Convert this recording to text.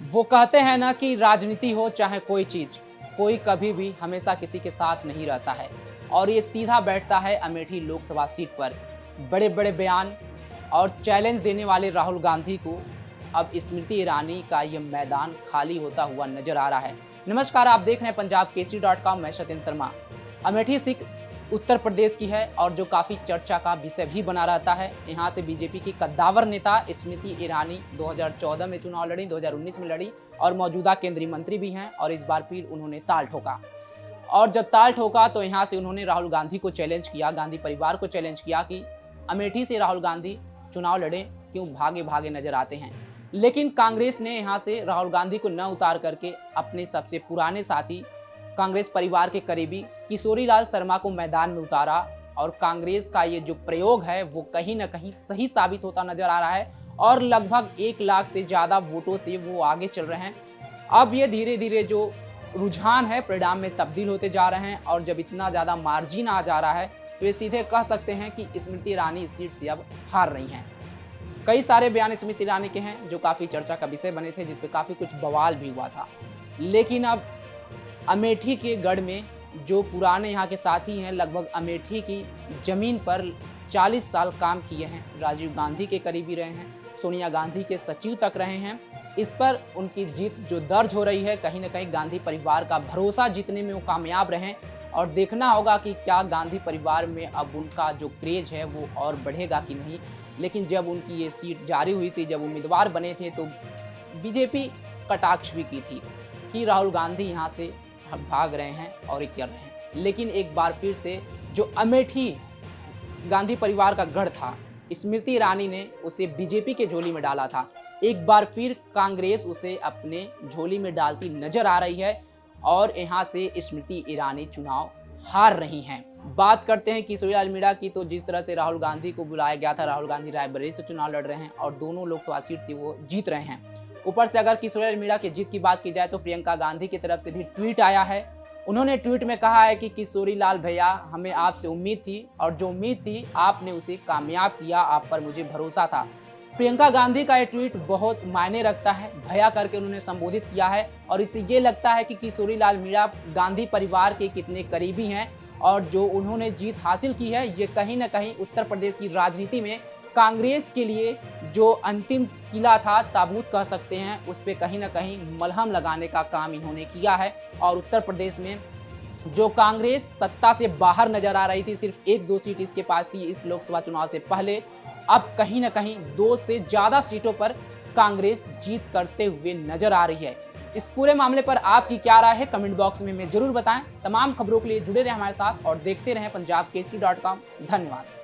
वो कहते हैं ना कि राजनीति हो चाहे कोई चीज, कोई कभी भी हमेशा किसी के साथ नहीं रहता है। और ये सीधा बैठता है अमेठी लोकसभा सीट पर। बड़े बड़े बयान और चैलेंज देने वाले राहुल गांधी को अब स्मृति ईरानी का ये मैदान खाली होता हुआ नजर आ रहा है। नमस्कार, आप देख रहे हैं पंजाब केसरी.com। मैं सत्येंद्र शर्मा। अमेठी सीट उत्तर प्रदेश की है और जो काफ़ी चर्चा का विषय भी बना रहता है। यहाँ से बीजेपी की कद्दावर नेता स्मृति ईरानी 2014 में चुनाव लड़ी, 2019 में लड़ी और मौजूदा केंद्रीय मंत्री भी हैं। और इस बार फिर उन्होंने ताल ठोका। और जब ताल ठोका तो यहाँ से उन्होंने राहुल गांधी को चैलेंज किया, गांधी परिवार को चैलेंज किया कि अमेठी से राहुल गांधी चुनाव लड़े, क्यों भागे भागे नजर आते हैं। लेकिन कांग्रेस ने यहाँ से राहुल गांधी को न उतार करके अपने सबसे पुराने साथी कांग्रेस परिवार के करीबी किशोरीलाल शर्मा को मैदान में उतारा। और कांग्रेस का ये जो प्रयोग है वो कहीं ना कहीं सही साबित होता नजर आ रहा है और लगभग 1 लाख से ज़्यादा वोटों से वो आगे चल रहे हैं। अब ये धीरे धीरे जो रुझान है परिणाम में तब्दील होते जा रहे हैं। और जब इतना ज़्यादा मार्जिन आ जा रहा है तो ये सीधे कह सकते हैं कि स्मृति ईरानी इस सीट से अब हार रही हैं। कई सारे बयान स्मृति ईरानी के हैं जो काफ़ी चर्चा का विषय बने थे, जिसपे काफ़ी कुछ बवाल भी हुआ था। लेकिन अब अमेठी के गढ़ में जो पुराने यहाँ के साथी हैं, लगभग अमेठी की ज़मीन पर 40 साल काम किए हैं, राजीव गांधी के करीबी रहे हैं, सोनिया गांधी के सचिव तक रहे हैं, इस पर उनकी जीत जो दर्ज हो रही है, कहीं ना कहीं गांधी परिवार का भरोसा जीतने में वो कामयाब रहे। और देखना होगा कि क्या गांधी परिवार में अब उनका जो क्रेज है वो और बढ़ेगा कि नहीं। लेकिन जब उनकी ये सीट जारी हुई थी, जब उम्मीदवार बने थे, तो बीजेपी कटाक्ष भी की थी कि राहुल गांधी यहाँ से भाग रहे हैं और ये कर रहे हैं। लेकिन एक बार फिर से जो अमेठी गांधी परिवार का गढ़ था, स्मृति ईरानी ने उसे बीजेपी के झोली में डाला था। एक बार फिर कांग्रेस उसे अपने झोली में डालती नजर आ रही है और यहाँ से स्मृति ईरानी चुनाव हार रही हैं। बात करते हैं किशोरीलाल मीणा की, तो जिस तरह से राहुल गांधी को बुलाया गया था, राहुल गांधी रायबरेली से चुनाव लड़ रहे हैं और दोनों लोकसभा सीट से वो जीत रहे हैं। ऊपर से अगर किशोरीलाल मीणा की जीत की बात की जाए तो प्रियंका गांधी की तरफ से भी ट्वीट आया है। उन्होंने ट्वीट में कहा है कि किशोरीलाल भैया, हमें आपसे उम्मीद थी और जो उम्मीद थी आपने उसे कामयाब किया, आप पर मुझे भरोसा था। प्रियंका गांधी का ये ट्वीट बहुत मायने रखता है, भैया करके उन्होंने संबोधित किया है। और इससे ये लगता है कि किशोरीलाल मीणा गांधी परिवार के कितने करीबी हैं और जो उन्होंने जीत हासिल की है, ये कहीं ना कहीं उत्तर प्रदेश की राजनीति में कांग्रेस के लिए जो अंतिम किला था, ताबूत कह सकते हैं, उस पर कहीं ना कहीं मलहम लगाने का काम इन्होंने किया है। और उत्तर प्रदेश में जो कांग्रेस सत्ता से बाहर नजर आ रही थी, सिर्फ 1-2 सीट इसके पास थी इस लोकसभा चुनाव से पहले, अब कहीं ना कहीं 2 से ज़्यादा सीटों पर कांग्रेस जीत करते हुए नजर आ रही है। इस पूरे मामले पर आपकी क्या राय है, कमेंट बॉक्स में हमें जरूर बताएं। तमाम खबरों के लिए जुड़े रहें हमारे साथ और देखते रहें पंजाब केसरी.com। धन्यवाद।